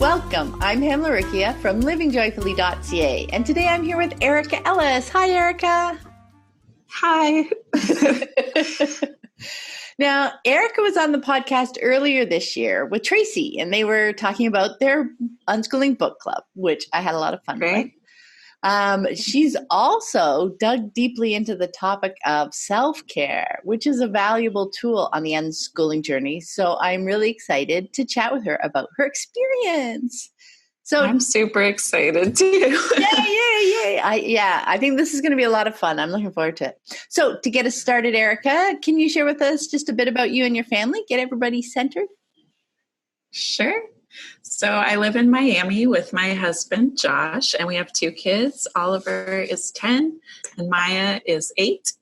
Welcome. I'm Pamela Rickia from livingjoyfully.ca, and today I'm here with Erika Ellis. Hi, Erika. Hi. Now, Erika was on the podcast earlier this year with Tracy, and they were talking about their unschooling book club, which I had a lot of fun with. She's also dug deeply into the topic of self-care, which is a valuable tool on the unschooling journey. So I'm really excited to chat with her about her experience. So I'm super excited too. Yay. I think this is going to be a lot of fun. I'm looking forward to it. So to get us started, Erika, can you share with us just a bit about you and your family? Get everybody centered. Sure. So I live in Miami with my husband, Josh, and we have 2 kids. Oliver is 10 and Maya is 8.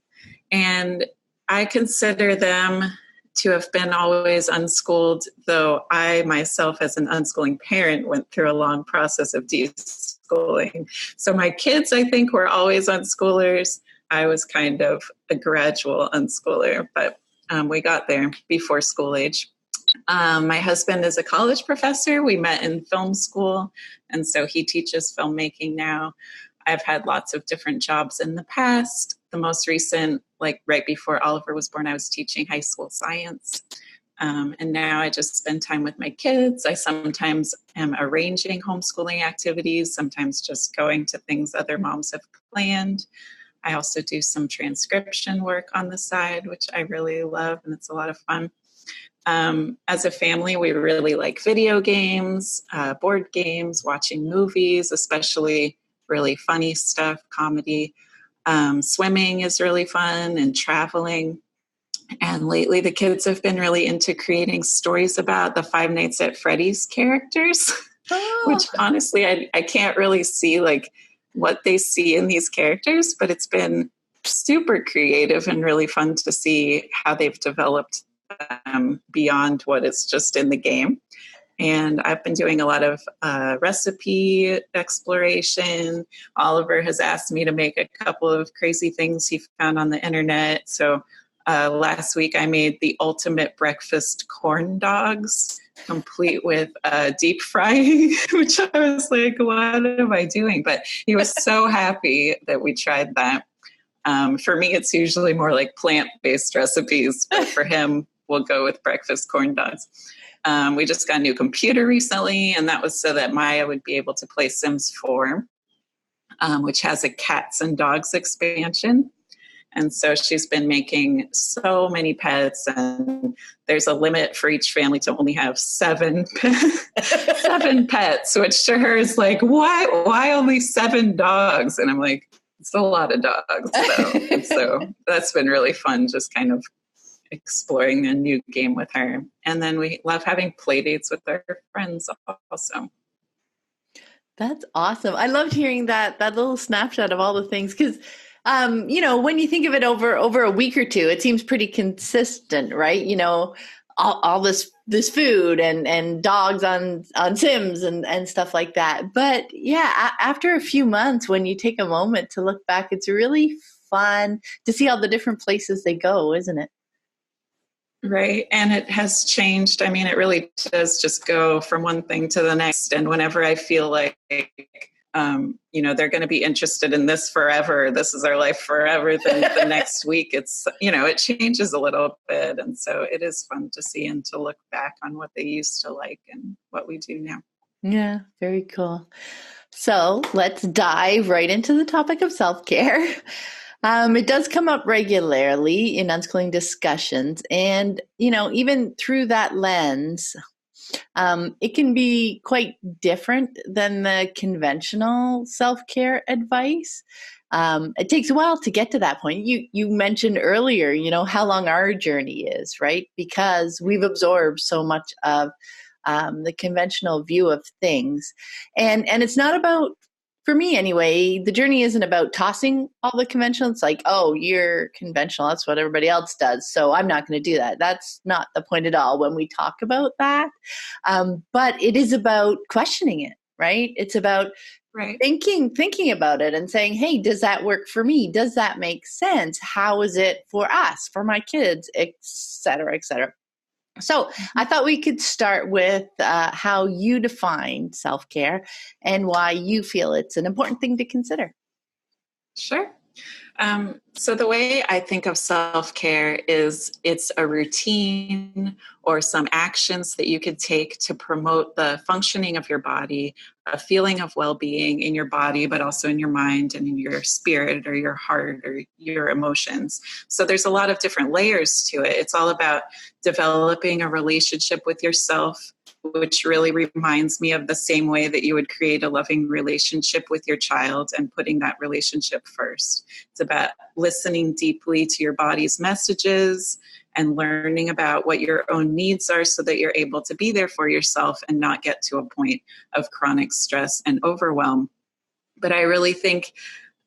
And I consider them to have been always unschooled, though I myself as an unschooling parent went through a long process of deschooling. So my kids, I think, were always unschoolers. I was kind of a gradual unschooler, but we got there before school age. My husband is a college professor. We met in film school, and so he teaches filmmaking now. I've had lots of different jobs in the past. The most recent, like right before Oliver was born, I was teaching high school science. And now I just spend time with my kids. I sometimes am arranging homeschooling activities, sometimes just going to things other moms have planned. I also do some transcription work on the side, which I really love, and it's a lot of fun. As a family, we really like video games, board games, watching movies, especially really funny stuff, comedy. Swimming is really fun, and traveling. And lately the kids have been really into creating stories about the Five Nights at Freddy's characters, which honestly, I can't really see like what they see in these characters, but it's been super creative and really fun to see how they've developed beyond what is just in the game. And I've been doing a lot of recipe exploration. Oliver has asked me to make a couple of crazy things he found on the internet. So last week I made the ultimate breakfast corn dogs, complete with deep frying, which I was like, what am I doing? But he was so happy that we tried that. For me, it's usually more like plant-based recipes, but for him, we'll go with breakfast corn dogs. We just got a new computer recently, and that was so that Maya would be able to play Sims 4, which has a cats and dogs expansion. And so she's been making so many pets, and there's a limit for each family to only have 7 pets, which to her is like, why only 7 dogs? And I'm like, it's a lot of dogs. So that's been really fun, just kind of exploring a new game with her. And then we love having play dates with our friends also. That's awesome. I loved hearing that little snapshot of all the things, because when you think of it over a week or two, it seems pretty consistent, right? All this food and dogs on Sims and stuff like that. But yeah, after a few months, when you take a moment to look back, it's really fun to see all the different places they go, isn't it? Right. And it has changed. I mean, it really does just go from one thing to the next. And whenever I feel like, they're going to be interested in this forever, this is our life forever, then the next week it's, it changes a little bit. And so it is fun to see and to look back on what they used to like and what we do now. Yeah, very cool. So let's dive right into the topic of self-care. It does come up regularly in unschooling discussions. And, even through that lens, it can be quite different than the conventional self-care advice. It takes a while to get to that point. You mentioned earlier, how long our journey is, right? Because we've absorbed so much of the conventional view of things. And it's not about, for me anyway, the journey isn't about tossing all the conventional. It's like, oh, you're conventional. That's what everybody else does. So I'm not going to do that. That's not the point at all when we talk about that. But it is about questioning it, right? It's about thinking about it and saying, hey, does that work for me? Does that make sense? How is it for us, for my kids, et cetera, et cetera? So I thought we could start with how you define self-care and why you feel it's an important thing to consider. Sure. So the way I think of self-care is it's a routine or some actions that you could take to promote the functioning of your body, a feeling of well-being in your body, but also in your mind and in your spirit or your heart or your emotions. So there's a lot of different layers to it. It's all about developing a relationship with yourself, which really reminds me of the same way that you would create a loving relationship with your child and putting that relationship first. It's about listening deeply to your body's messages and learning about what your own needs are so that you're able to be there for yourself and not get to a point of chronic stress and overwhelm. But I really think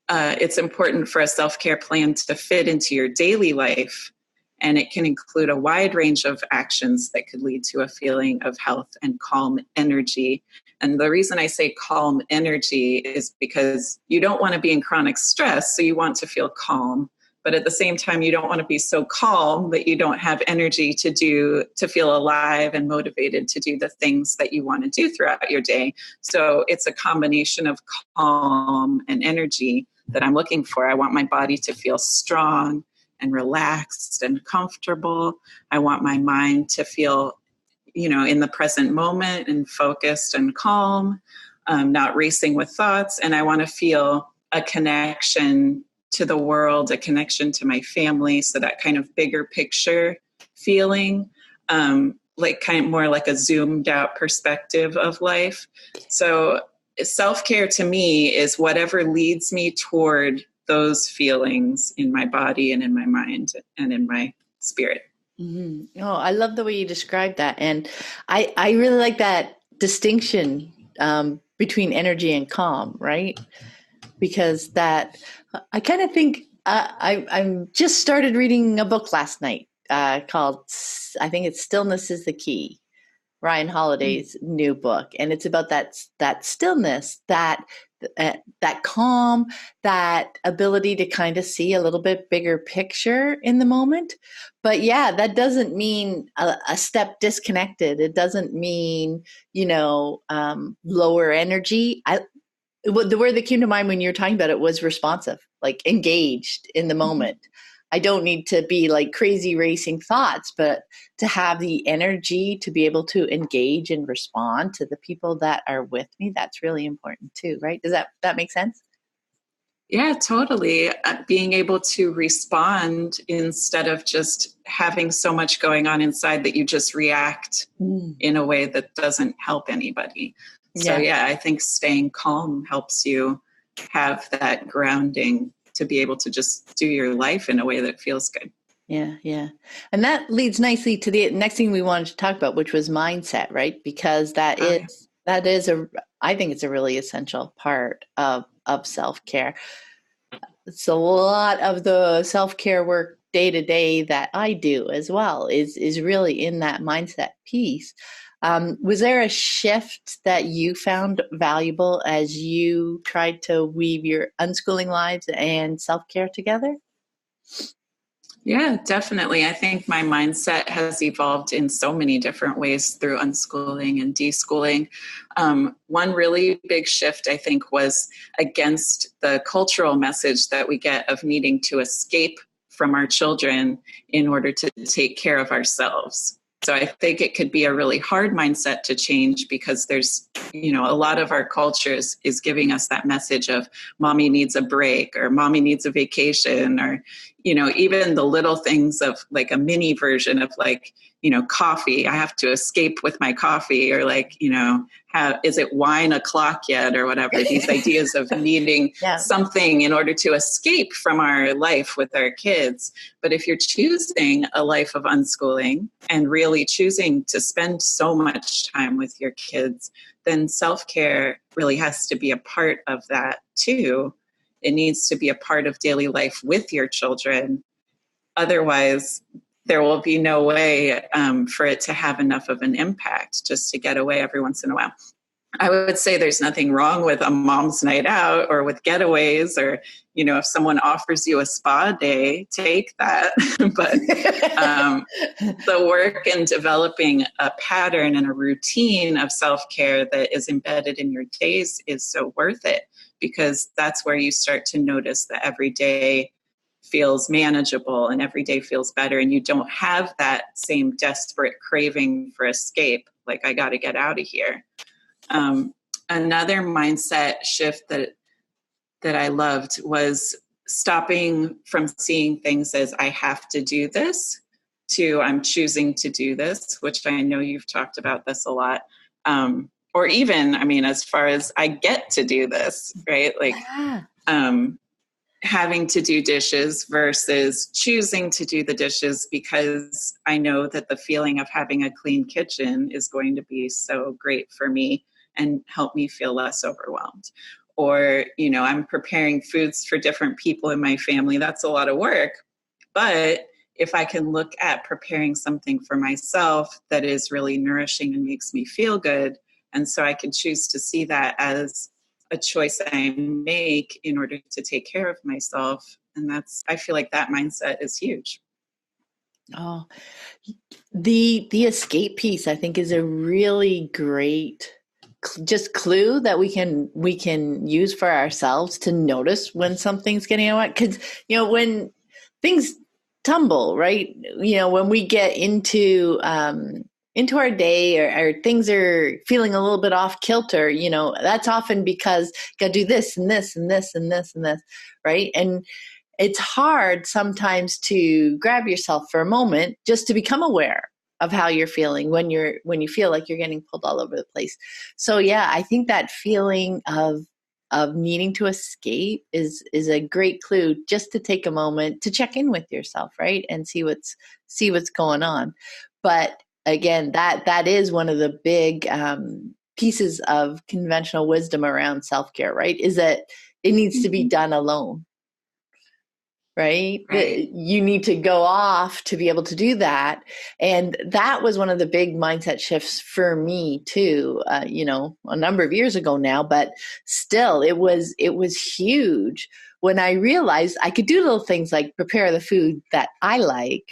it's important for a self-care plan to fit into your daily life. And it can include a wide range of actions that could lead to a feeling of health and calm energy. And the reason I say calm energy is because you don't want to be in chronic stress, so you want to feel calm. But at the same time, you don't want to be so calm that you don't have energy to feel alive and motivated to do the things that you want to do throughout your day. So it's a combination of calm and energy that I'm looking for. I want my body to feel strong and relaxed and comfortable. I want my mind to feel, in the present moment and focused and calm, not racing with thoughts. And I want to feel a connection to the world, a connection to my family. So that kind of bigger picture feeling, like kind of more like a zoomed out perspective of life. So self-care to me is whatever leads me toward those feelings in my body and in my mind and in my spirit. Mm-hmm. Oh, I love the way you described that. And I really like that distinction between energy and calm, right? Because that, I kind of think, I'm just started reading a book last night called, I think it's Stillness is the Key. Ryan Holiday's new book, and it's about that stillness, that calm, that ability to kind of see a little bit bigger picture in the moment. But yeah, that doesn't mean a step disconnected. It doesn't mean lower energy. The word that came to mind when you were talking about it was responsive, like engaged in the moment. I don't need to be like crazy racing thoughts, but to have the energy to be able to engage and respond to the people that are with me, that's really important too, right? Does that make sense? Yeah, totally. Being able to respond instead of just having so much going on inside that you just react in a way that doesn't help anybody. So yeah, I think staying calm helps you have that grounding to be able to just do your life in a way that feels good. Yeah, yeah. And that leads nicely to the next thing we wanted to talk about, which was mindset, right? Because that is I think it's a really essential part of self-care. It's a lot of the self-care work day to day that I do as well is really in that mindset piece. Was there a shift that you found valuable as you tried to weave your unschooling lives and self-care together? Yeah, definitely. I think my mindset has evolved in so many different ways through unschooling and deschooling. One really big shift, I think, was against the cultural message that we get of needing to escape from our children in order to take care of ourselves. So I think it could be a really hard mindset to change because there's, a lot of our cultures is giving us that message of mommy needs a break or mommy needs a vacation or, even the little things of like a mini version of like, coffee. I have to escape with my coffee or like, is it wine o'clock yet or whatever, these ideas of needing something in order to escape from our life with our kids. But if you're choosing a life of unschooling and really choosing to spend so much time with your kids, then self-care really has to be a part of that too. It needs to be a part of daily life with your children. Otherwise, there will be no way for it to have enough of an impact just to get away every once in a while. I would say there's nothing wrong with a mom's night out or with getaways or, if someone offers you a spa day, take that. But the work in developing a pattern and a routine of self-care that is embedded in your days is so worth it, because that's where you start to notice that every day feels manageable and every day feels better, and you don't have that same desperate craving for escape, like I got to get out of here. Another mindset shift that I loved was stopping from seeing things as I have to do this to I'm choosing to do this, which I know you've talked about this a lot. Or even, as far as I get to do this, right? Like having to do dishes versus choosing to do the dishes because I know that the feeling of having a clean kitchen is going to be so great for me and help me feel less overwhelmed. Or, I'm preparing foods for different people in my family. That's a lot of work. But if I can look at preparing something for myself that is really nourishing and makes me feel good, and so I can choose to see that as a choice I make in order to take care of myself. And I feel like that mindset is huge. Oh, the escape piece, I think, is a really great just clue that we can use for ourselves to notice when something's getting out. Because when things tumble, right? When we get into our day, or things are feeling a little bit off kilter, that's often because got to do this and this and this and this and this, right? And it's hard sometimes to grab yourself for a moment just to become aware of how you're feeling when you feel like you're getting pulled all over the place. So yeah, I think that feeling of needing to escape is a great clue, just to take a moment to check in with yourself, right? And see what's going on. But again, that is one of the big pieces of conventional wisdom around self-care, right? Is that it needs to be done alone. Right? You need to go off to be able to do that. And that was one of the big mindset shifts for me too, a number of years ago now, but still it was huge when I realized I could do little things like prepare the food that I like,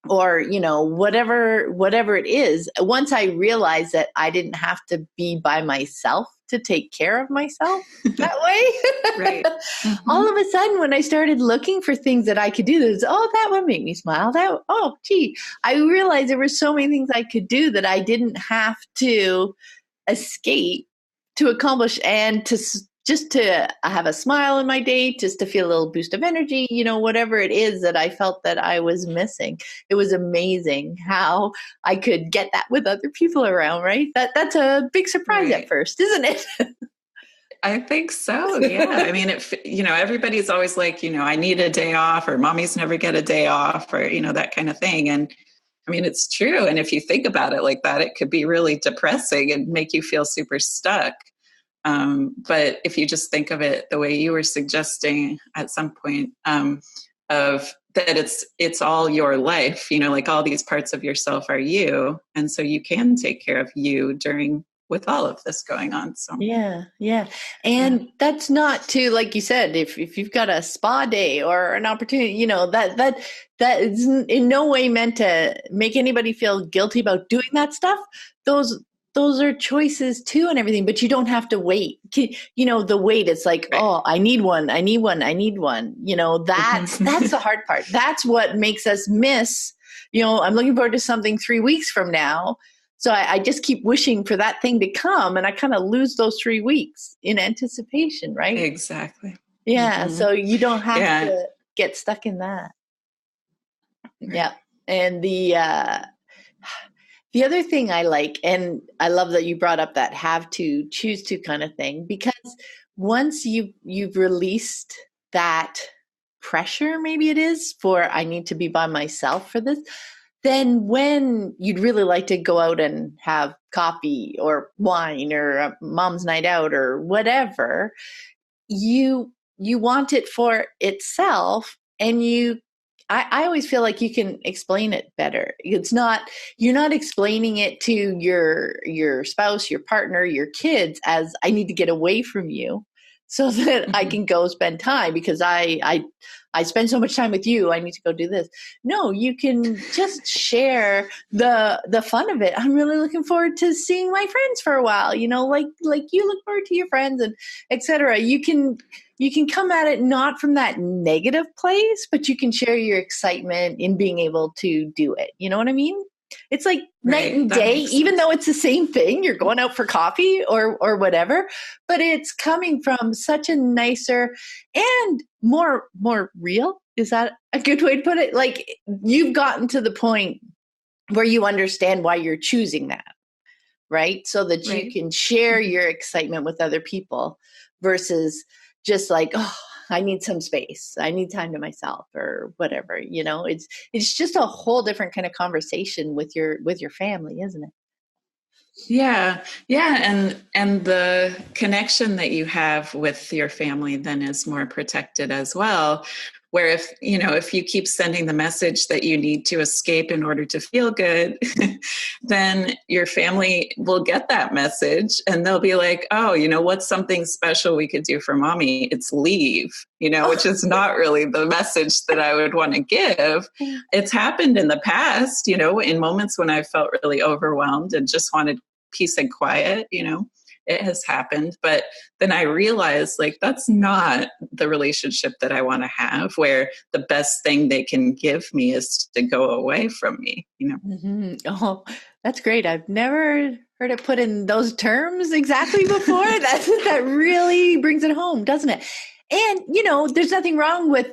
or whatever it is. Once I realized that I didn't have to be by myself to take care of myself that way. Right. Mm-hmm. All of a sudden, when I started looking for things that I could do, that would make me smile. I realized there were so many things I could do that I didn't have to escape to accomplish, and just to have a smile in my day, just to feel a little boost of energy, whatever it is that I felt that I was missing. It was amazing how I could get that with other people around, right? That's a big surprise at first, isn't it? I think so. Yeah. Everybody's always like, I need a day off, or mommies never get a day off, or, that kind of thing. And it's true. And if you think about it like that, it could be really depressing and make you feel super stuck. But if you just think of it the way you were suggesting at some point, of that it's all your life, like all these parts of yourself are you. And so you can take care of you with all of this going on. So yeah. And that's not to, like you said, if you've got a spa day or an opportunity, that is in no way meant to make anybody feel guilty about doing that stuff. Those are choices too and everything, but you don't have to wait. The wait, it's like, right. Oh, I need one. That's the hard part. That's what makes us miss, I'm looking forward to something 3 weeks from now. So I just keep wishing for that thing to come, and I kind of lose those 3 weeks in anticipation, right? Exactly. Yeah. Mm-hmm. So you don't have to get stuck in that. Right. Yeah. And the other thing I like, and I love that you brought up that have to, choose to kind of thing, because once you've released that pressure, maybe it is, for I need to be by myself for this, then when you'd really like to go out and have coffee or wine or a mom's night out or whatever, you want it for itself, and you I always feel like you can explain it better. You're not explaining it to your spouse, your partner, your kids as I need to get away from you so that I Mhm. can go spend time because I spend so much time with you. I need to go do this. No, you can just share the fun of it. I'm really looking forward to seeing my friends for a while, like you look forward to your friends and etc. You can come at it not from that negative place, but you can share your excitement in being able to do it. You know what I mean? It's like night Right. and That day, makes even sense. though it's the same thing. You're going out for coffee or whatever, but it's coming from such a nicer and more real. Is that a good way to put it? Like you've gotten to the point where you understand why you're choosing that, right? So that you Right. can share Mhm. your excitement with other people versus just like, oh, I need some space. I need time to myself or whatever. It's just a whole different kind of conversation with your family, isn't it? Yeah, yeah, and the connection that you have with your family then is more protected as well. Where if you keep sending the message that you need to escape in order to feel good, then your family will get that message and they'll be like, "Oh, what's something special we could do for mommy? It's leave." Which is not really the message that I would want to give. It's happened in the past, in moments when I felt really overwhelmed and just wanted peace and quiet, it has happened. But then I realized like that's not the relationship that I want to have, where the best thing they can give me is to go away from me. Oh, that's great. I've never heard it put in those terms exactly before. That really brings it home, doesn't it? And there's nothing wrong with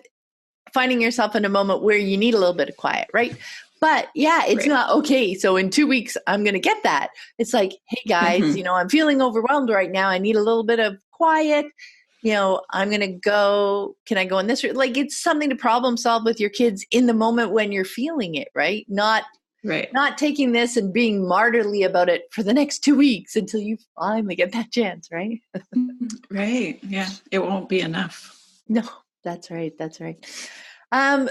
finding yourself in a moment where you need a little bit of quiet, right? But yeah, it's Right. not okay. So in 2 weeks, I'm going to get that. It's like, hey guys, Mm-hmm. I'm feeling overwhelmed right now. I need a little bit of quiet. I'm going to go. Can I go in this? Like it's something to problem solve with your kids in the moment when you're feeling it, right? Right. Not taking this and being martyrly about it for the next 2 weeks until you finally get that chance, right? Right. Yeah. It won't be enough. No, that's right. That's right.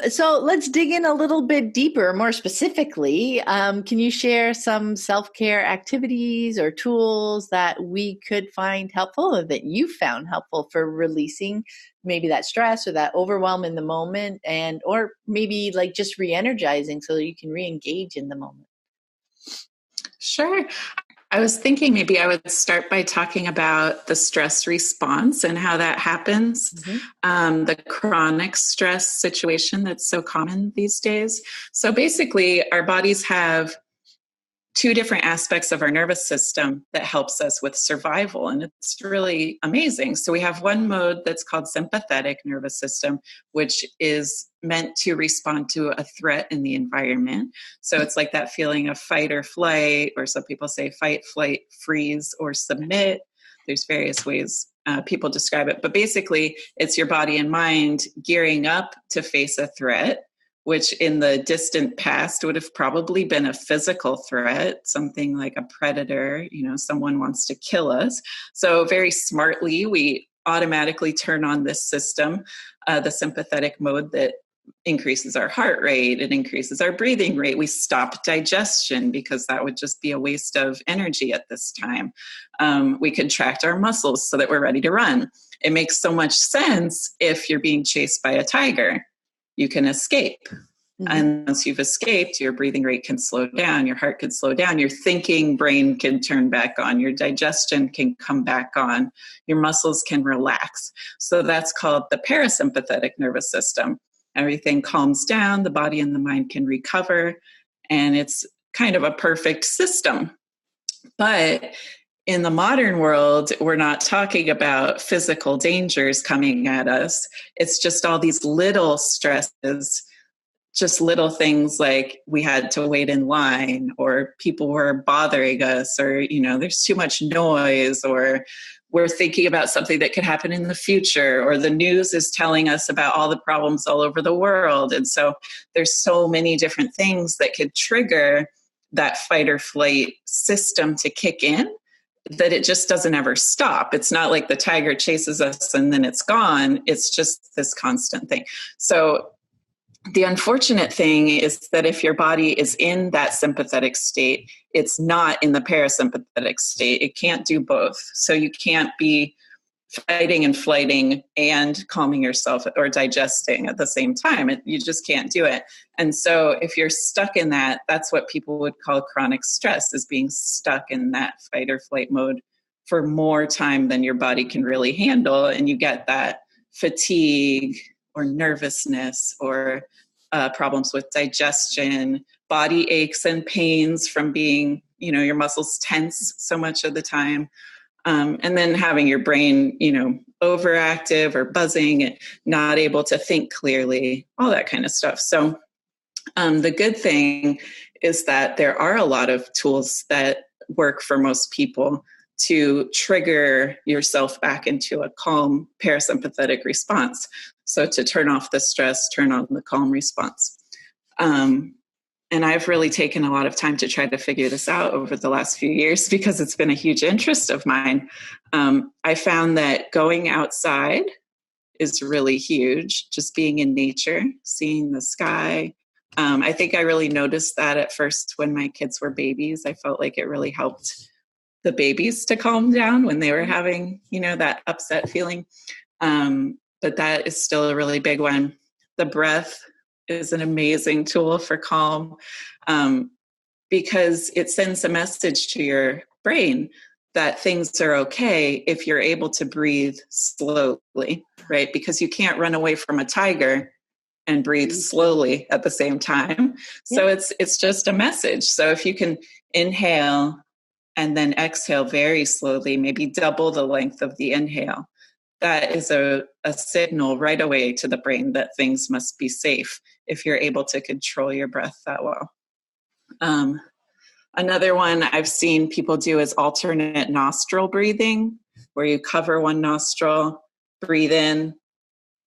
So let's dig in a little bit deeper, more specifically. Can you share some self care activities or tools that we could find helpful or that you found helpful for releasing maybe that stress or that overwhelm in the moment or maybe like just re energizing so that you can re engage in the moment? Sure. I was thinking maybe I would start by talking about the stress response and how that happens, Mm-hmm. the chronic stress situation that's so common these days. So basically, our bodies have two different aspects of our nervous system that helps us with survival, and it's really amazing. So we have one mode that's called sympathetic nervous system, which is meant to respond to a threat in the environment. So it's like that feeling of fight or flight, or some people say fight, flight, freeze, or submit. There's various ways people describe it, but basically it's your body and mind gearing up to face a threat, which in the distant past would have probably been a physical threat, something like a predator, someone wants to kill us. So very smartly, we automatically turn on this system, the sympathetic mode that increases our heart rate, it increases our breathing rate. We stop digestion because that would just be a waste of energy at this time. We contract our muscles so that we're ready to run. It makes so much sense if you're being chased by a tiger. You can escape. Mm-hmm. And once you've escaped, your breathing rate can slow down, your heart can slow down, your thinking brain can turn back on, your digestion can come back on, your muscles can relax. So that's called the parasympathetic nervous system. Everything calms down, the body and the mind can recover, and it's kind of a perfect system. But in the modern world, we're not talking about physical dangers coming at us. It's just all these little stresses, just little things like we had to wait in line, or people were bothering us, or there's too much noise, or we're thinking about something that could happen in the future, or the news is telling us about all the problems all over the world. And so there's so many different things that could trigger that fight or flight system to kick in, that it just doesn't ever stop. It's not like the tiger chases us and then it's gone. It's just this constant thing. So The unfortunate thing is that if your body is in that sympathetic state, it's not in the parasympathetic state. It can't do both. So you can't be fighting and flighting and calming yourself or digesting at the same time. You just can't do it. And so if you're stuck in that, that's what people would call chronic stress, is being stuck in that fight or flight mode for more time than your body can really handle. And you get that fatigue or nervousness or problems with digestion, body aches and pains from being, your muscles tense so much of the time. And then having your brain, overactive or buzzing, not able to think clearly, all that kind of stuff. So the good thing is that there are a lot of tools that work for most people to trigger yourself back into a calm parasympathetic response. So to turn off the stress, turn on the calm response. And I've really taken a lot of time to try to figure this out over the last few years because it's been a huge interest of mine. I found that going outside is really huge, just being in nature, seeing the sky. I think I really noticed that at first when my kids were babies. I felt like it really helped the babies to calm down when they were having, that upset feeling. But that is still a really big one. The breath is an amazing tool for calm because it sends a message to your brain that things are okay if you're able to breathe slowly, right? Because you can't run away from a tiger and breathe slowly at the same time. So it's just a message. So if you can inhale and then exhale very slowly, maybe double the length of the inhale, that is a signal right away to the brain that things must be safe if you're able to control your breath that well. Another one I've seen people do is alternate nostril breathing, where you cover one nostril, breathe in,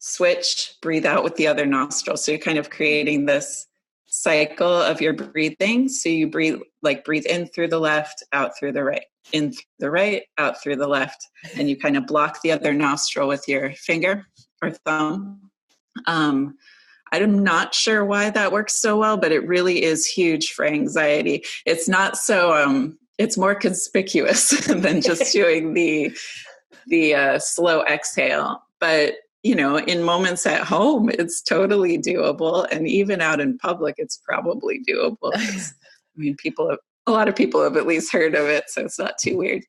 switch, breathe out with the other nostril. So you're kind of creating this cycle of your breathing. So you breathe in through the left, out through the right, in through the right, out through the left, and you kind of block the other nostril with your finger or thumb. I'm not sure why that works so well, but it really is huge for anxiety. It's not so, it's more conspicuous than just doing the slow exhale. But, in moments at home, it's totally doable. And even out in public, it's probably doable. A lot of people have at least heard of it, so it's not too weird.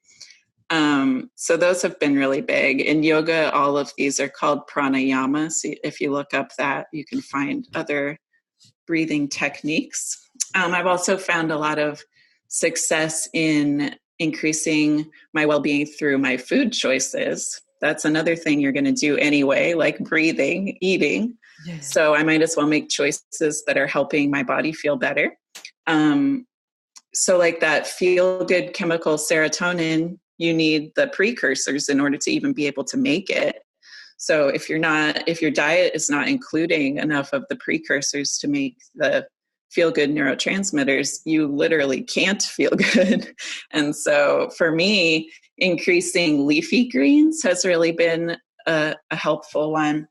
So those have been really big. In yoga, all of these are called pranayama. So if you look up that, you can find other breathing techniques. I've also found a lot of success in increasing my well-being through my food choices. That's another thing you're going to do anyway, like breathing, eating. Yeah. So I might as well make choices that are helping my body feel better. So like that feel-good chemical serotonin, you need the precursors in order to even be able to make it. So if your diet is not including enough of the precursors to make the feel-good neurotransmitters, you literally can't feel good. And so for me, increasing leafy greens has really been a helpful one.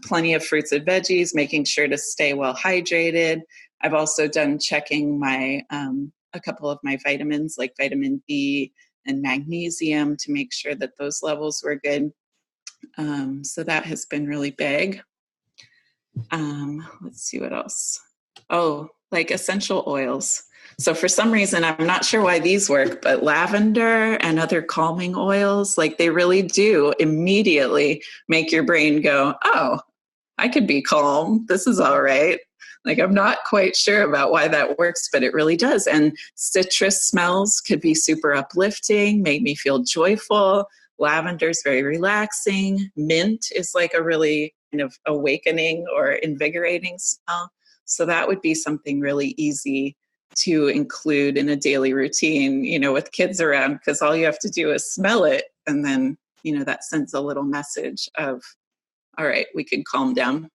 Plenty of fruits and veggies, making sure to stay well hydrated. I've also done checking a couple of my vitamins like vitamin B and magnesium to make sure that those levels were good. So that has been really big. Let's see what else. Oh, like essential oils. So for some reason, I'm not sure why these work, but lavender and other calming oils, like they really do immediately make your brain go, oh, I could be calm. This is all right. Like, I'm not quite sure about why that works, but it really does. And citrus smells could be super uplifting, make me feel joyful. Lavender is very relaxing. Mint is like a really kind of awakening or invigorating smell. So that would be something really easy to include in a daily routine, with kids around, because all you have to do is smell it. And then, that sends a little message of, all right, we can calm down.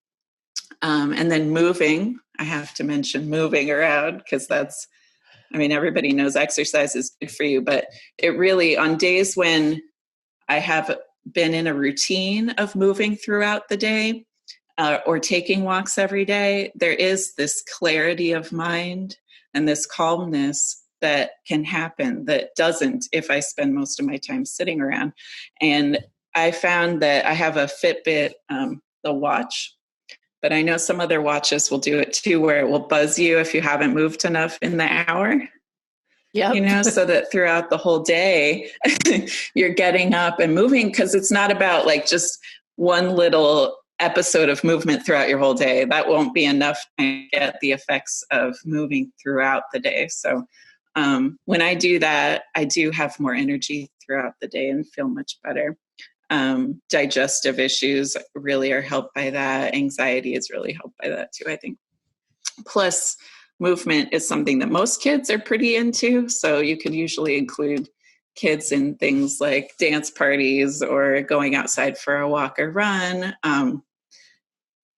And then moving, I have to mention moving around because everybody knows exercise is good for you, but it really, on days when I have been in a routine of moving throughout the day, or taking walks every day, there is this clarity of mind and this calmness that can happen that doesn't if I spend most of my time sitting around. And I found that I have a Fitbit, the watch, but I know some other watches will do it too, where it will buzz you if you haven't moved enough in the hour. Yep. So that throughout the whole day, you're getting up and moving, because it's not about like just one little episode of movement throughout your whole day. That won't be enough to get the effects of moving throughout the day. So when I do that, I do have more energy throughout the day and feel much better. Digestive issues really are helped by that. Anxiety is really helped by that too, I think. Plus, movement is something that most kids are pretty into. So you could usually include kids in things like dance parties or going outside for a walk or run.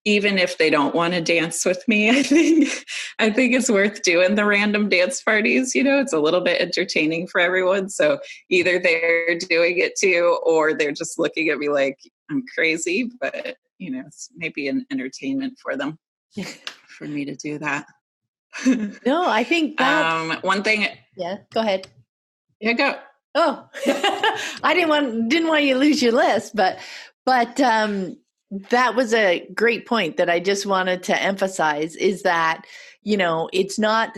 Even if they don't want to dance with me, I think it's worth doing the random dance parties. It's a little bit entertaining for everyone. So either they're doing it too, or they're just looking at me like I'm crazy, but it's maybe an entertainment for them, for me to do that. No, I think that one thing. Yeah, go ahead. Yeah, go. Oh, I didn't want you to lose your list, but that was a great point that I just wanted to emphasize, is that, it's not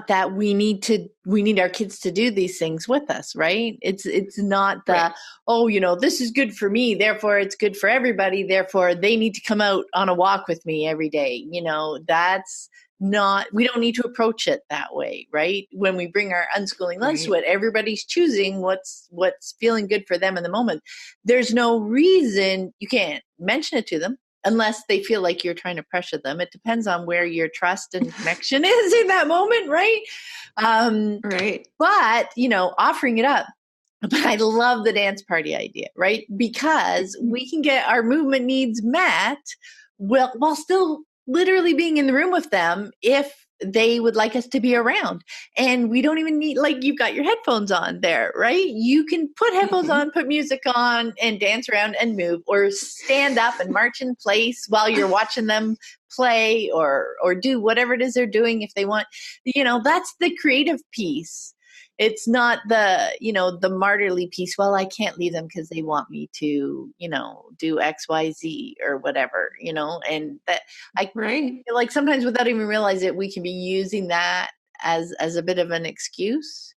that we need our kids to do these things with us, right? It's not that, right. This is good for me, therefore it's good for everybody, therefore they need to come out on a walk with me every day. That's not, we don't need to approach it that way, right? When we bring our unschooling lunch to it, everybody's choosing what's feeling good for them in the moment. There's no reason you can't mention it to them unless they feel like you're trying to pressure them. It depends on where your trust and connection is in that moment, right? Right. But, offering it up. But I love the dance party idea, right? Because we can get our movement needs met while still literally being in the room with them if they would like us to be around. And we don't even need, like, you've got your headphones on there, right? You can put headphones on, put music on, and dance around and move, or stand up and march in place while you're watching them play, or do whatever it is they're doing if they want. That's the creative piece. It's not the, the martyrly piece. Well, I can't leave them because they want me to, do X, Y, Z or whatever, and that I feel like sometimes without even realize it, we can be using that as a bit of an excuse.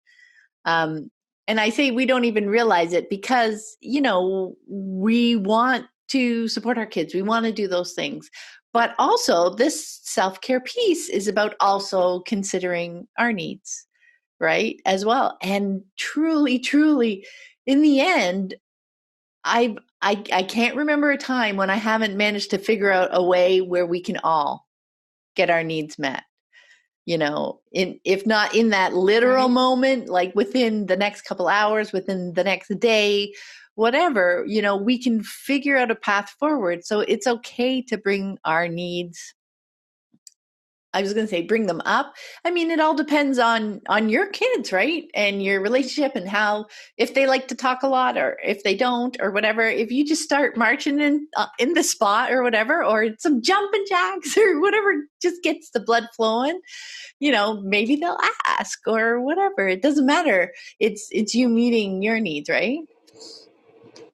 And I say we don't even realize it because, we want to support our kids. We want to do those things. But also this self-care piece is about also considering our needs, right, as well. And truly, truly, in the end, I can't remember a time when I haven't managed to figure out a way where we can all get our needs met. If not in that literal moment, like within the next couple hours, within the next day, whatever, we can figure out a path forward. So it's okay to bring our needs. I was going to say bring them up. I mean, it all depends on your kids, right? And your relationship and how, if they like to talk a lot or if they don't or whatever. If you just start marching in the spot or whatever, or some jumping jacks or whatever just gets the blood flowing, maybe they'll ask or whatever. It doesn't matter. It's you meeting your needs, right?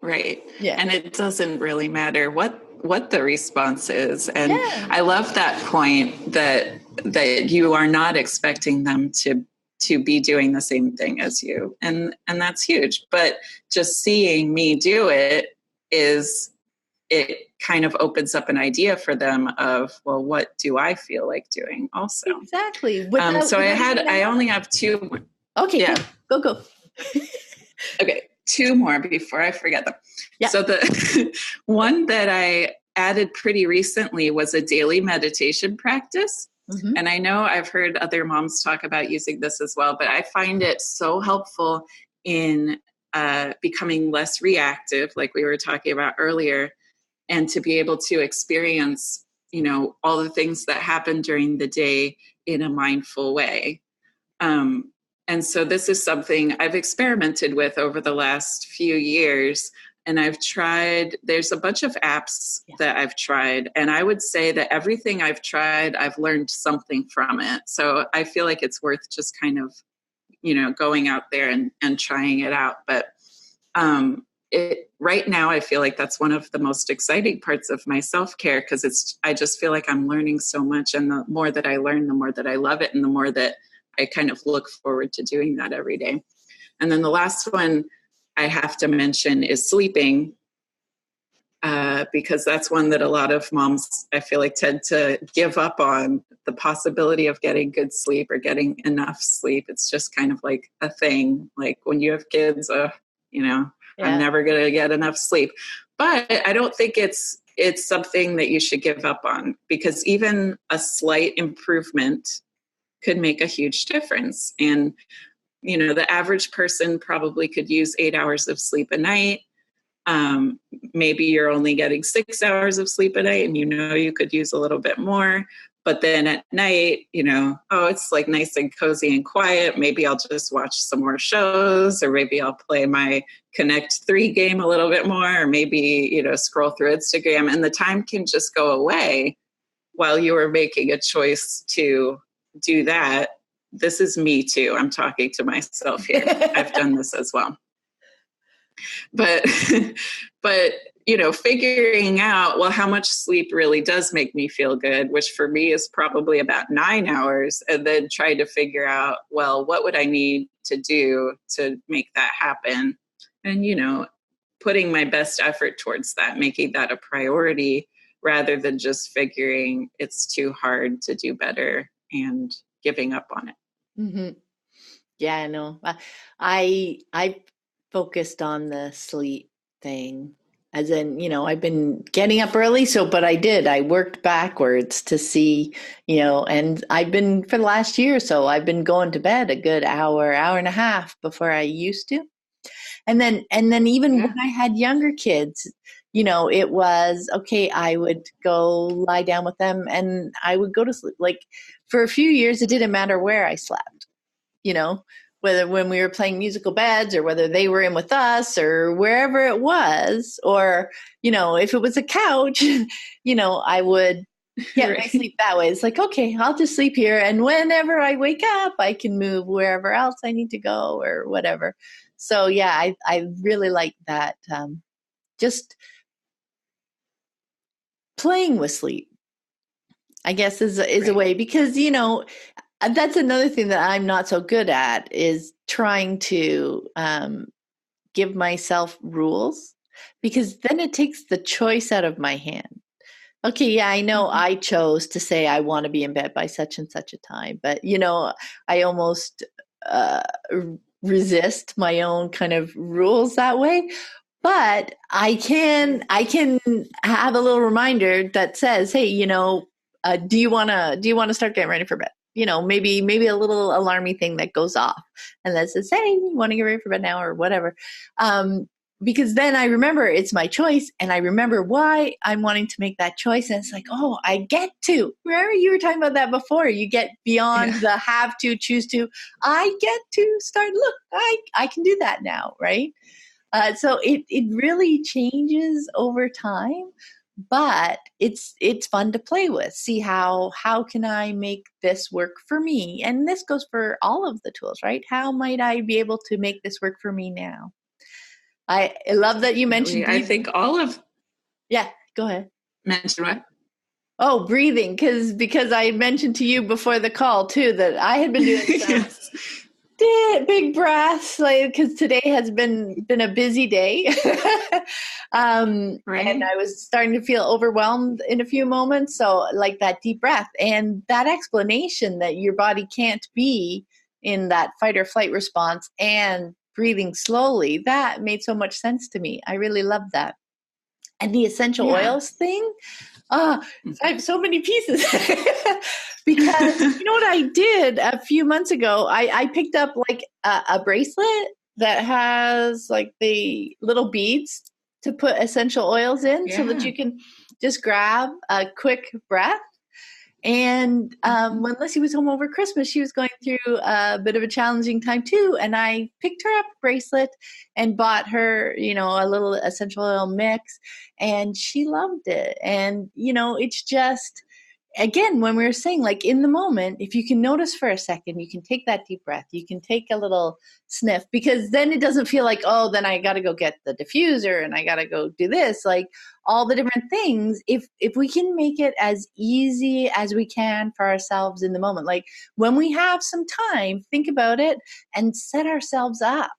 Right. Yeah. And it doesn't really matter what the response is. And I love that point that you are not expecting them to be doing the same thing as you. And that's huge. But just seeing me do it kind of opens up an idea for them of, well, what do I feel like doing also? Exactly. I only have two. Okay. Yeah. Go. Okay. Two more before I forget them. Yeah. So the one that I added pretty recently was a daily meditation practice. Mm-hmm. And I know I've heard other moms talk about using this as well, but I find it so helpful in becoming less reactive, like we were talking about earlier, and to be able to experience, all the things that happen during the day in a mindful way. And so this is something I've experimented with over the last few years. and there's a bunch of apps that I've tried. And I would say that everything I've tried, I've learned something from it. So I feel like it's worth just kind of, going out there and trying it out. But right now, I feel like that's one of the most exciting parts of my self-care, because I just feel like I'm learning so much. And the more that I learn, the more that I love it, and the more that I kind of look forward to doing that every day. And then the last one I have to mention is sleeping, because that's one that a lot of moms, I feel like, tend to give up on, the possibility of getting good sleep or getting enough sleep. It's just kind of like a thing. Like when you have kids, I'm never going to get enough sleep. But I don't think it's something that you should give up on, because even a slight improvement could make a huge difference. And, the average person probably could use 8 hours of sleep a night. Maybe you're only getting 6 hours of sleep a night, and you could use a little bit more. But then at night, it's like nice and cozy and quiet. Maybe I'll just watch some more shows, or maybe I'll play my Connect 3 game a little bit more, or maybe, scroll through Instagram, and the time can just go away while you are making a choice to do that. This is me too. I'm talking to myself here. I've done this as well. But figuring out, well, how much sleep really does make me feel good, which for me is probably about 9 hours, and then try to figure out, well, what would I need to do to make that happen? And, putting my best effort towards that, making that a priority, rather than just figuring it's too hard to do better and giving up on it. Mm-hmm. Yeah, I know. I focused on the sleep thing, as in, I've been getting up early. But I worked backwards to see, and I've been, for the last year or so, I've been going to bed a good hour and a half before I used to. And then even when I had younger kids, it was okay. I would go lie down with them and I would go to sleep. Like for a few years, it didn't matter where I slept, whether when we were playing musical beds, or whether they were in with us, or wherever it was, or, if it was a couch, I would get my sleep that way. It's like, okay, I'll just sleep here. And whenever I wake up, I can move wherever else I need to go or whatever. So yeah, I really like that. Just playing with sleep, I guess, is a way, because, that's another thing that I'm not so good at, is trying to give myself rules, because then it takes the choice out of my hand. Okay, yeah, I know I chose to say I want to be in bed by such and such a time, but, I almost resist my own kind of rules that way. But I can have a little reminder that says, hey, do you want to start getting ready for bed? Maybe a little alarmy thing that goes off and that says, hey, you want to get ready for bed now, or whatever. Because then I remember it's my choice, and I remember why I'm wanting to make that choice. And it's like, oh, I get to. Remember, you were talking about that before. You get beyond the have to, choose to. I get to start, look, I can do that now, right? So it really changes over time, but it's fun to play with. See how can I make this work for me? And this goes for all of the tools, right? How might I be able to make this work for me now? I love that you mentioned breathing. I think all of... Yeah, go ahead. Mention what? Oh, breathing, because I mentioned to you before the call too that I had been doing some big breaths, like, because today has been a busy day. Right. And I was starting to feel overwhelmed in a few moments. So like that deep breath and that explanation that your body can't be in that fight or flight response and breathing slowly, that made so much sense to me. I really love that. And the essential oils thing, I have so many pieces. Because you know what I did a few months ago? I picked up like a bracelet that has like the little beads to put essential oils in, so that you can just grab a quick breath. And Mhm. when Lissy was home over Christmas, she was going through a bit of a challenging time too. And I picked her up a bracelet and bought her, a little essential oil mix, and she loved it. And, it's just, again, when we were saying, like, in the moment, if you can notice for a second, you can take that deep breath, you can take a little sniff, because then it doesn't feel like, oh, then I got to go get the diffuser and I got to go do this, like all the different things. If we can make it as easy as we can for ourselves in the moment, like when we have some time, think about it and set ourselves up,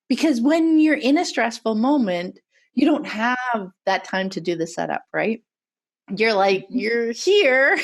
because when you're in a stressful moment, you don't have that time to do the setup, right? You're like, Mhm. you're here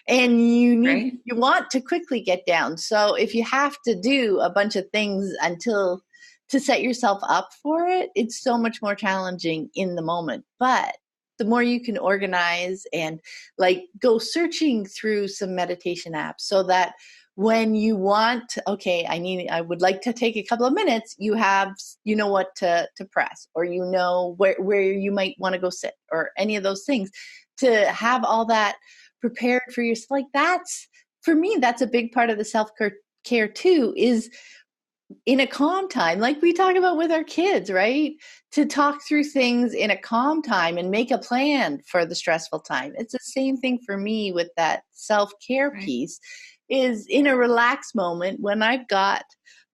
and Right. you want to quickly get down. So if you have to do a bunch of things until to set yourself up for it, it's so much more challenging in the moment. But the more you can organize and like go searching through some meditation apps, so that when you want, okay, I would like to take a couple of minutes, you know what to press, or where you might want to go sit, or any of those things, to have all that prepared for yourself. Like, that's, for me, that's a big part of the self-care too, is in a calm time, like we talk about with our kids, right? To talk through things in a calm time and make a plan for the stressful time. It's the same thing for me with that self-care Right. piece, is in a relaxed moment when I've got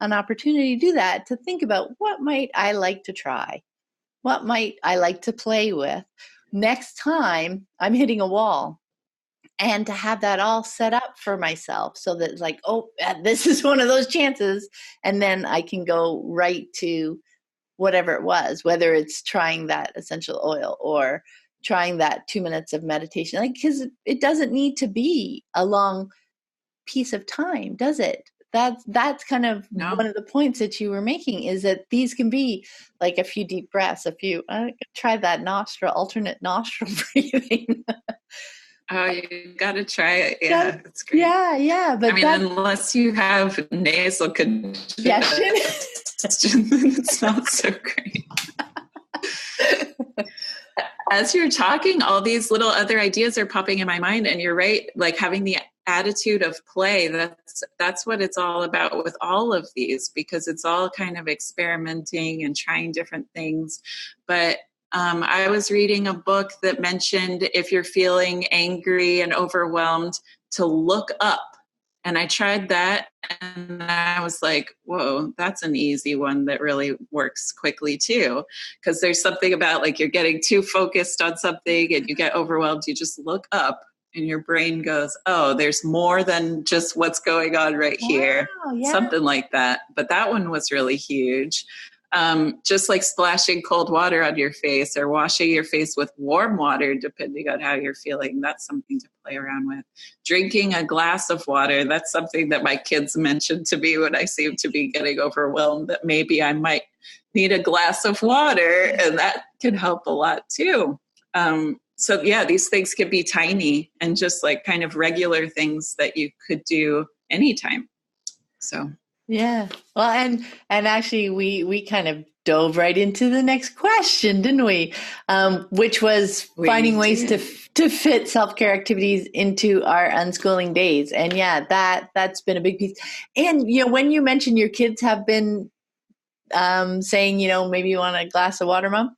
an opportunity to do that, to think about, what might I like to try? What might I like to play with next time I'm hitting a wall? And to have that all set up for myself, so that it's like, oh, this is one of those chances. And then I can go right to whatever it was, whether it's trying that essential oil or trying that 2 minutes of meditation. Like, because it doesn't need to be a long piece of time, does it? That's kind of No. one of the points that you were making, is that these can be like a few deep breaths, try that alternate nostril breathing. Oh, you got to try it. Got Yeah, it's great. Yeah, yeah, I but mean, that unless you have nasal congestion, suggestion. it's not so great. As you're talking, all these little other ideas are popping in my mind, and you're right. Like, having the attitude of play, that's what it's all about with all of these, because it's all kind of experimenting and trying different things. But I was reading a book that mentioned, if you're feeling angry and overwhelmed, to look up. And I tried that, and I was like, whoa, that's an easy one that really works quickly too. Because there's something about, like, you're getting too focused on something and you get overwhelmed, you just look up and your brain goes, oh, there's more than just what's going on right here. Wow, yeah. Something like that. But that one was really huge. Just like splashing cold water on your face, or washing your face with warm water, depending on how you're feeling. That's something to play around with. Drinking a glass of water, that's something that my kids mentioned to me when I seem to be getting overwhelmed, that maybe I might need a glass of water, and that can help a lot too. So yeah, these things can be tiny and just like kind of regular things that you could do anytime. So Yeah. Well, and actually we kind of dove right into the next question, didn't we? Which was finding we ways did. to fit self-care activities into our unschooling days. And yeah, that's been a big piece. And when you mentioned your kids have been saying, maybe you want a glass of water, Mom.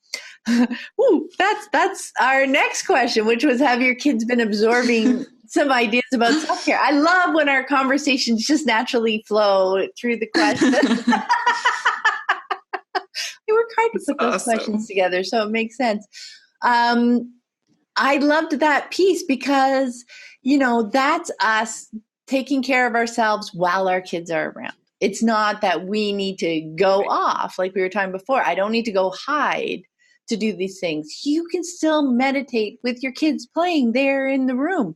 Ooh, that's our next question, which was, have your kids been absorbing some ideas about self-care? I love when our conversations just naturally flow through the question. We work hard to It's put those questions awesome. together, so it makes sense. Um, I loved that piece because, that's us taking care of ourselves while our kids are around. It's not that we need to go Right. off, like we were talking before. I don't need to go hide to do these things. You can still meditate with your kids playing there in the room.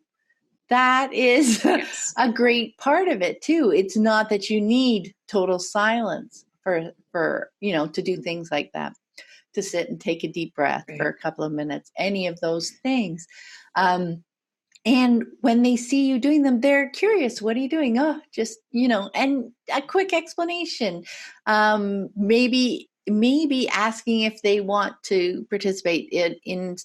That is Yes. a great part of it too. It's not that you need total silence for to do things like that, to sit and take a deep breath for Right. a couple of minutes, any of those things. And when they see you doing them, they're curious. What are you doing? Oh, just, and a quick explanation. Maybe asking if they want to participate in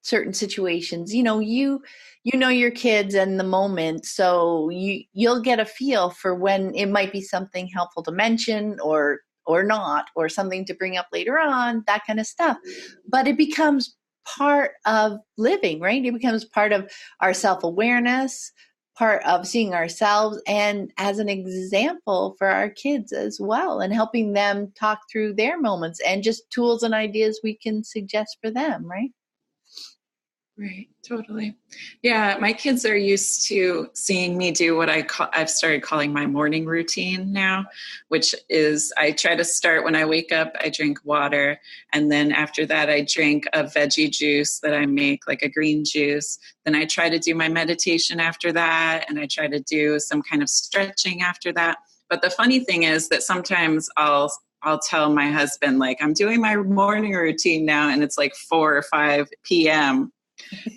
certain situations. You know your kids and the moment, so you'll get a feel for when it might be something helpful to mention or not, or something to bring up later on, that kind of stuff. But it becomes part of living, right? It becomes part of our self-awareness, part of seeing ourselves, and as an example for our kids as well, and helping them talk through their moments, and just tools and ideas we can suggest for them, right? Right, totally. Yeah, my kids are used to seeing me do what I've started calling my morning routine now, which is I try to start when I wake up, I drink water, and then after that I drink a veggie juice that I make, like a green juice. Then I try to do my meditation after that, and I try to do some kind of stretching after that. But the funny thing is that sometimes I'll tell my husband, like, I'm doing my morning routine now, and it's like 4 or 5 p.m.,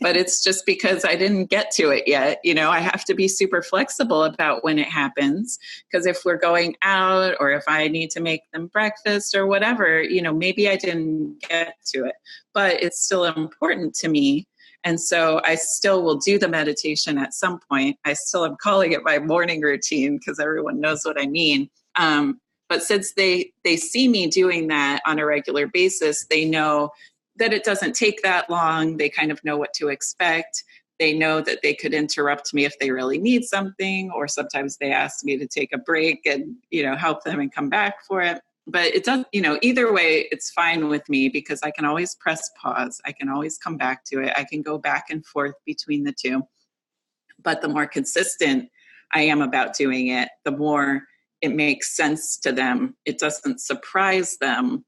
but it's just because I didn't get to it yet. I have to be super flexible about when it happens, because if we're going out or if I need to make them breakfast or whatever, maybe I didn't get to it, but it's still important to me. And so I still will do the meditation at some point. I still am calling it my morning routine because everyone knows what I mean. But since they see me doing that on a regular basis, they know that it doesn't take that long. They kind of know what to expect. They know that they could interrupt me if they really need something, or sometimes they ask me to take a break and, help them and come back for it. But it doesn't, either way, it's fine with me because I can always press pause. I can always come back to it. I can go back and forth between the two. But the more consistent I am about doing it, the more it makes sense to them. It doesn't surprise them.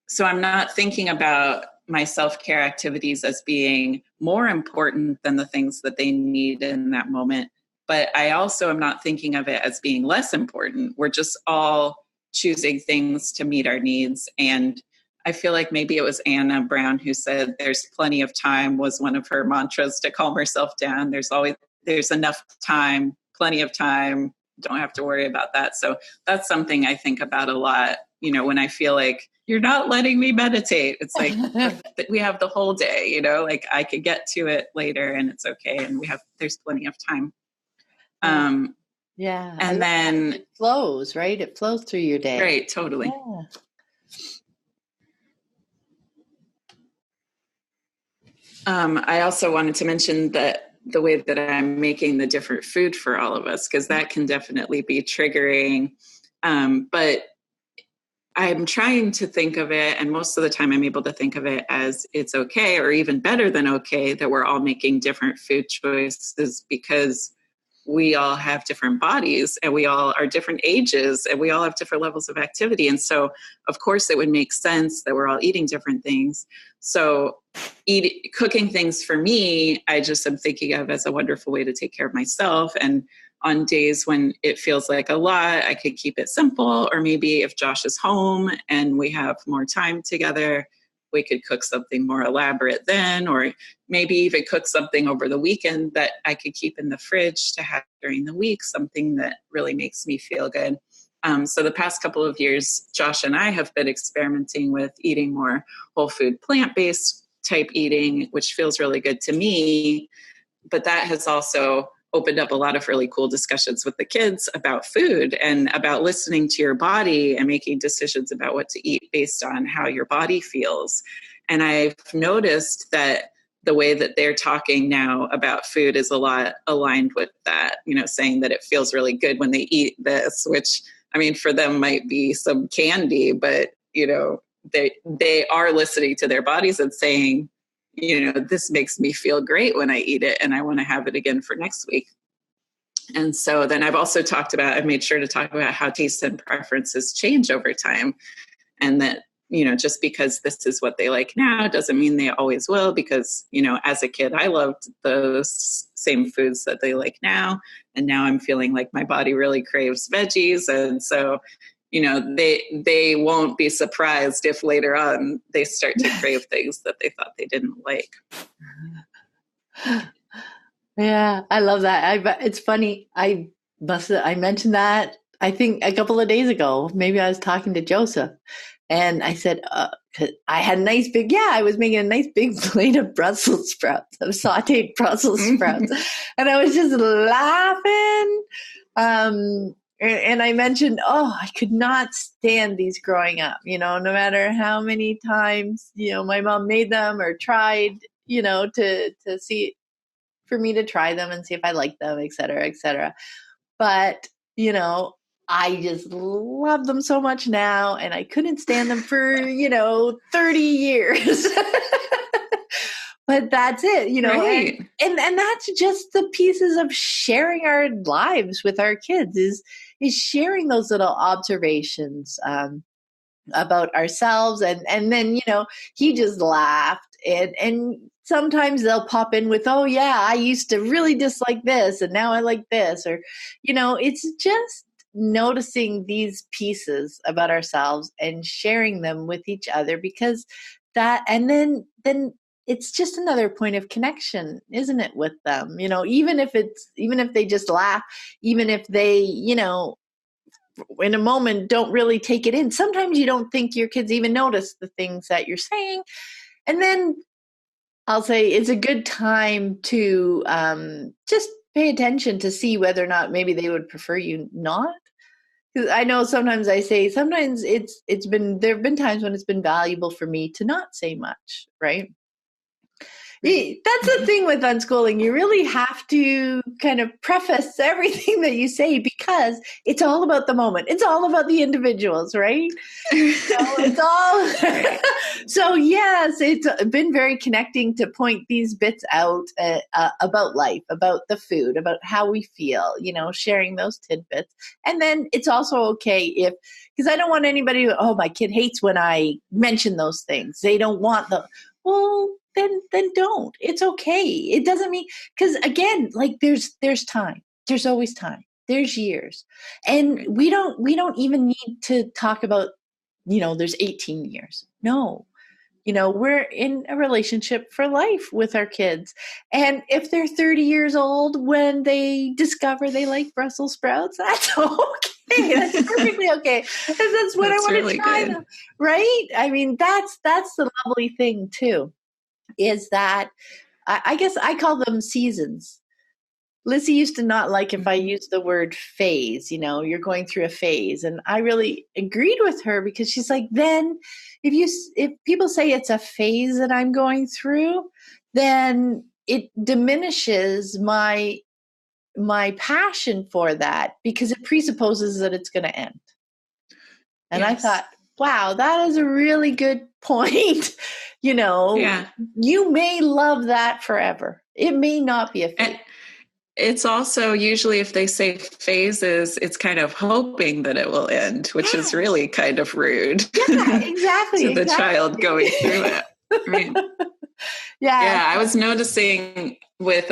So I'm not thinking about my self-care activities as being more important than the things that they need in that moment. But I also am not thinking of it as being less important. We're just all choosing things to meet our needs. And I feel like maybe it was Anna Brown who said there's plenty of time was one of her mantras to calm herself down. There's enough time, plenty of time. Don't have to worry about that. So that's something I think about a lot, when I feel like you're not letting me meditate. It's like we have the whole day, like I could get to it later and it's okay. And there's plenty of time. Yeah. And then it flows, right? It flows through your day. Right. Totally. Yeah. I also wanted to mention that the way that I'm making the different food for all of us, because that can definitely be triggering. But I'm trying to think of it, and most of the time I'm able to think of it as it's okay, or even better than okay, that we're all making different food choices, because we all have different bodies and we all are different ages and we all have different levels of activity. And so, of course, it would make sense that we're all eating different things. So cooking things for me, I just am thinking of as a wonderful way to take care of myself. And on days when it feels like a lot, I could keep it simple. Or maybe if Josh is home and we have more time together, we could cook something more elaborate then, or maybe even cook something over the weekend that I could keep in the fridge to have during the week, something that really makes me feel good. So the past couple of years, Josh and I have been experimenting with eating more whole food, plant-based type eating, which feels really good to me. But that has also opened up a lot of really cool discussions with the kids about food and about listening to your body and making decisions about what to eat based on how your body feels. And I've noticed that the way that they're talking now about food is a lot aligned with that, saying that it feels really good when they eat this, which, I mean, for them might be some candy, but, they are listening to their bodies and saying, this makes me feel great when I eat it and I want to have it again for next week. And so then I've made sure to talk about how tastes and preferences change over time. And that, just because this is what they like now doesn't mean they always will, because, as a kid, I loved those same foods that they like now. And now I'm feeling like my body really craves veggies. And so, they won't be surprised if later on they start to crave things that they thought they didn't like. Yeah, I love that. It's funny. I mentioned that, I think, a couple of days ago. Maybe I was talking to Joseph, And I said, 'cause I had a nice big, I was making a nice big plate of Brussels sprouts, of sauteed Brussels sprouts. And I was just laughing. And I mentioned, I could not stand these growing up, no matter how many times, my mom made them or tried, to see, for me to try them and see if I liked them, et cetera, et cetera. But, I just love them so much now, and I couldn't stand them for, 30 years. But that's it, Right. and that's just the pieces of sharing our lives with our kids is sharing those little observations about ourselves, and then he just laughed, and sometimes they'll pop in with, oh yeah, I used to really dislike this and now I like this, or it's just noticing these pieces about ourselves and sharing them with each other, because that, and then it's just another point of connection, isn't it, with them, even if they just laugh, even if they in a moment don't really take it in. Sometimes you don't think your kids even notice the things that you're saying, and then I'll say it's a good time to just pay attention to see whether or not maybe they would prefer you not. Because I know sometimes I say, sometimes there have been times when it's been valuable for me to not say much, right? That's the thing with unschooling. You really have to kind of preface everything that you say, because it's all about the moment. It's all about the individuals, right? It's all. So yes, it's been very connecting to point these bits out about life, about the food, about how we feel, sharing those tidbits. And then it's also okay because I don't want anybody my kid hates when I mention those things. They don't want well, then don't. It's okay. It doesn't mean, because again, like there's time. There's always time. There's years. And we don't even need to talk about, there's 18 years. No. We're in a relationship for life with our kids. And if they're 30 years old when they discover they like Brussels sprouts, that's okay. That's perfectly okay. Because that's what I want really to try them. Right? I mean, that's the lovely thing too, is that I guess I call them seasons. Lizzie used to not like if I used the word phase, you're going through a phase. And I really agreed with her, because she's like, then if people say it's a phase that I'm going through, then it diminishes my passion for that, because it presupposes that it's going to end. And yes. I thought, wow, that is a really good point. You may love that forever. It may not be a phase. It's also usually, if they say phases, it's kind of hoping that it will end, which is really kind of rude. Yeah, exactly. to the child going through it. Right. Yeah, I was noticing with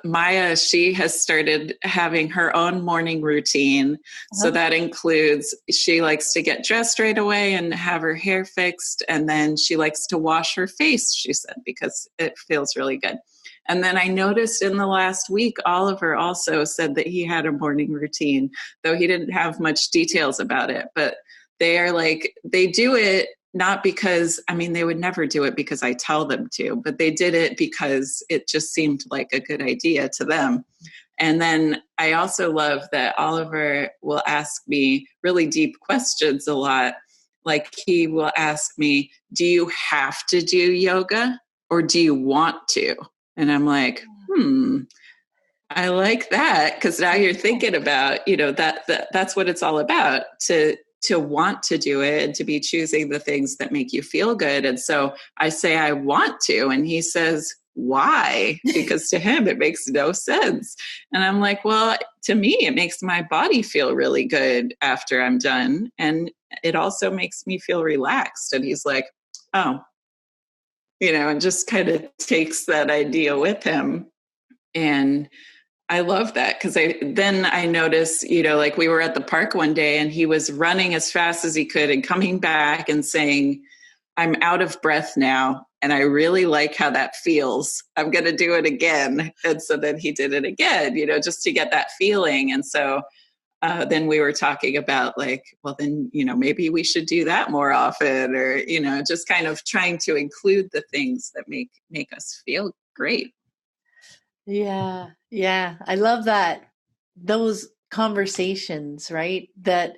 Maya, she has started having her own morning routine. So that includes, she likes to get dressed right away and have her hair fixed. And then she likes to wash her face, she said, because it feels really good. And then I noticed in the last week, Oliver also said that he had a morning routine, though he didn't have much details about it. But they are like, they do it not because, they would never do it because I tell them to, but they did it because it just seemed like a good idea to them. And then I also love that Oliver will ask me really deep questions a lot. Like he will ask me, do you have to do yoga or do you want to? And I'm like, I like that, because now you're thinking about, that's what it's all about, to want to do it and to be choosing the things that make you feel good. And so I say, I want to. And he says, why? Because to him, it makes no sense. And I'm like, well, to me, it makes my body feel really good after I'm done. And it also makes me feel relaxed. And he's like, oh, and just kind of takes that idea with him. And I love that, because I noticed, like we were at the park one day and he was running as fast as he could and coming back and saying, I'm out of breath now. And I really like how that feels. I'm going to do it again. And so then he did it again, just to get that feeling. And so then we were talking about like, well, then, maybe we should do that more often, or, just kind of trying to include the things that make us feel great. Yeah. Yeah. I love that. Those conversations, right? That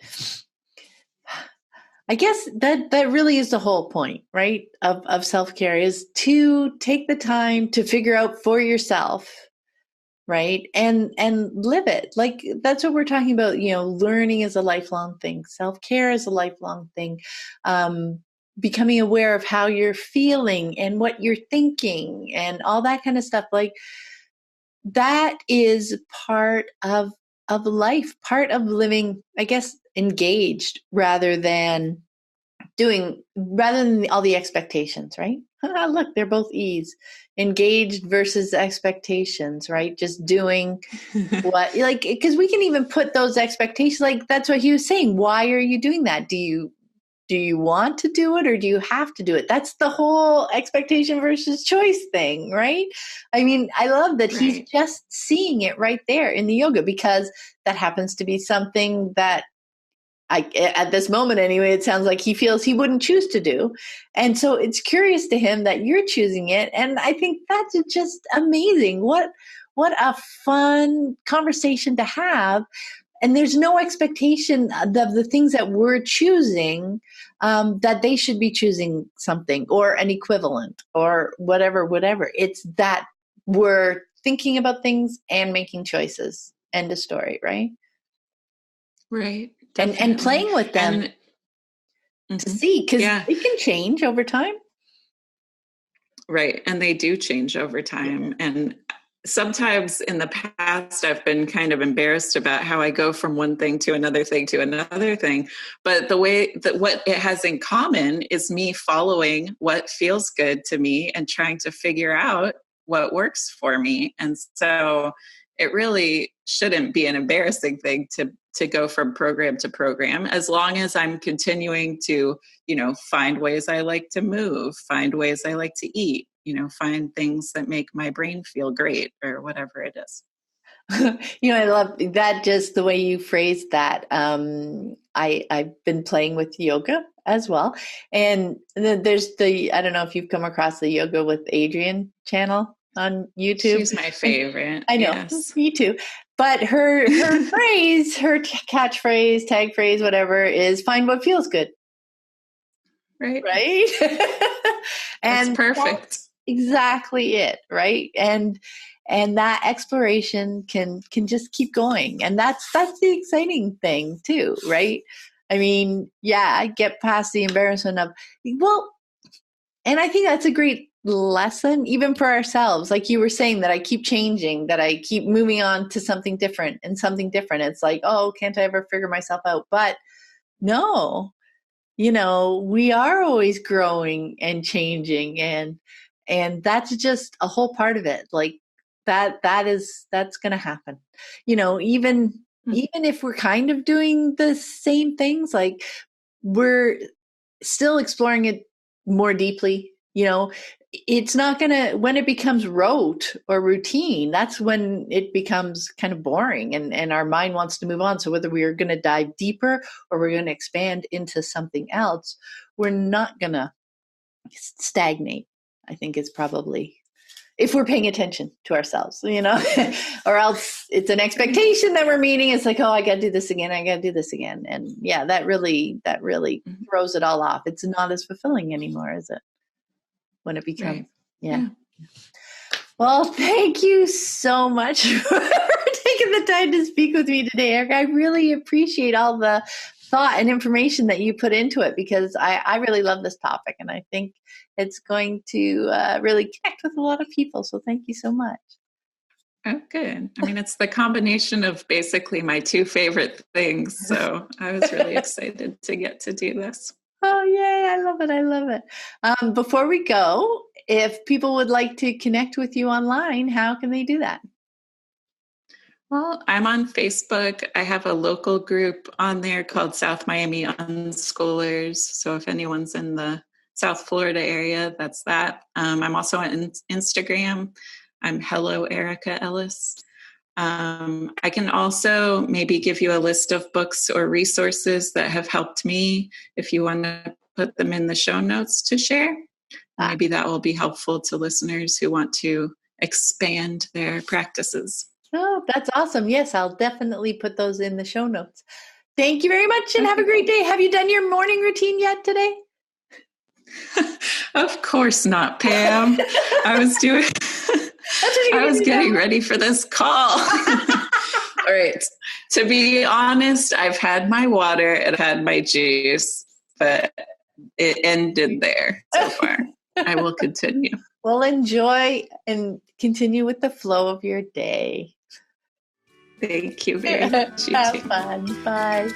I guess that really is the whole point, right? Of self-care is to take the time to figure out for yourself, right? And live it. Like that's what we're talking about, learning is a lifelong thing, self-care is a lifelong thing. Becoming aware of how you're feeling and what you're thinking and all that kind of stuff. Like that is part of life, part of living, I guess, engaged rather than all the expectations, right? Look, they're both E's. Engaged versus expectations, right? Just doing what, like, because we can even put those expectations, like that's what he was saying. Why are you doing that? Do you want to do it or do you have to do it? That's the whole expectation versus choice thing, right? I mean, I love that he's Right. just seeing it right there in the yoga, because that happens to be something that at this moment anyway, it sounds like he feels he wouldn't choose to do. And so it's curious to him that you're choosing it. And I think that's just amazing. What a fun conversation to have. And there's no expectation of the things that we're choosing, that they should be choosing something or an equivalent or whatever. It's that we're thinking about things and making choices. End of story, right? Right. And Definitely. playing with them And to see, because yeah, it can change over time. right. And they do change over Yeah. time. And sometimes in the past, I've been kind of embarrassed about how I go from one thing to another thing to another thing. But the way that what it has in common is me following what feels good to me and trying to figure out what works for me. And so it really shouldn't be an embarrassing thing to go from program to program, as long as I'm continuing to, find ways I like to move, find ways I like to eat, find things that make my brain feel great or whatever it is. I love that, just the way you phrased that. I've been playing with yoga as well. And then there's I don't know if you've come across the Yoga with Adrienne channel on YouTube. She's my And favorite. I know, Yes. me too. But her phrase, her catchphrase, tag phrase, whatever, is find what feels good. Right. Right? That's And perfect. that's exactly it, right? And that exploration can just keep going. And that's the exciting thing too, right? I mean, yeah, I get past the embarrassment of, well, and I think that's a great lesson even for ourselves. Like you were saying, that I keep changing, that I keep moving on to something different and something different. It's like, oh, can't I ever figure myself out? But no, we are always growing and changing, and that's just a whole part of it. Like that's going to happen. Even if we're kind of doing the same things, like we're still exploring it more deeply. It's not going to, when it becomes rote or routine, that's when it becomes kind of boring, and our mind wants to move on. So whether we are going to dive deeper or we're going to expand into something else, we're not going to stagnate. I think it's probably, if we're paying attention to ourselves, or else it's an expectation that we're meeting. It's like, oh, I got to do this again. I got to do this again. And yeah, that really throws it all off. It's not as fulfilling anymore, is it? When it becomes, Right. yeah. Yeah. Well, thank you so much for taking the time to speak with me today, Eric. I really appreciate all the thought and information that you put into it, because I really love this topic, and I think it's going to really connect with a lot of people. So thank you so much. Oh, good. I mean, it's the combination of basically my two favorite things. So I was really excited to get to do this. Oh, yay. I love it. I love it. Before we go, if people would like to connect with you online, how can they do that? Well, I'm on Facebook. I have a local group on there called South Miami Unschoolers. So if anyone's in the South Florida area, that's that. I'm also on Instagram. I'm Hello Erika Ellis. I can also maybe give you a list of books or resources that have helped me if you want to put them in the show notes to share. Maybe that will be helpful to listeners who want to expand their practices. Oh, that's awesome. Yes, I'll definitely put those in the show notes. Thank you very much and have a great day. Have you done your morning routine yet today? Of course not, Pam. I was getting ready for this call. All right. To be honest, I've had my water and I've had my juice, but it ended there so far. I will continue. Well, enjoy and continue with the flow of your day. Thank you very much. Have fun. Bye.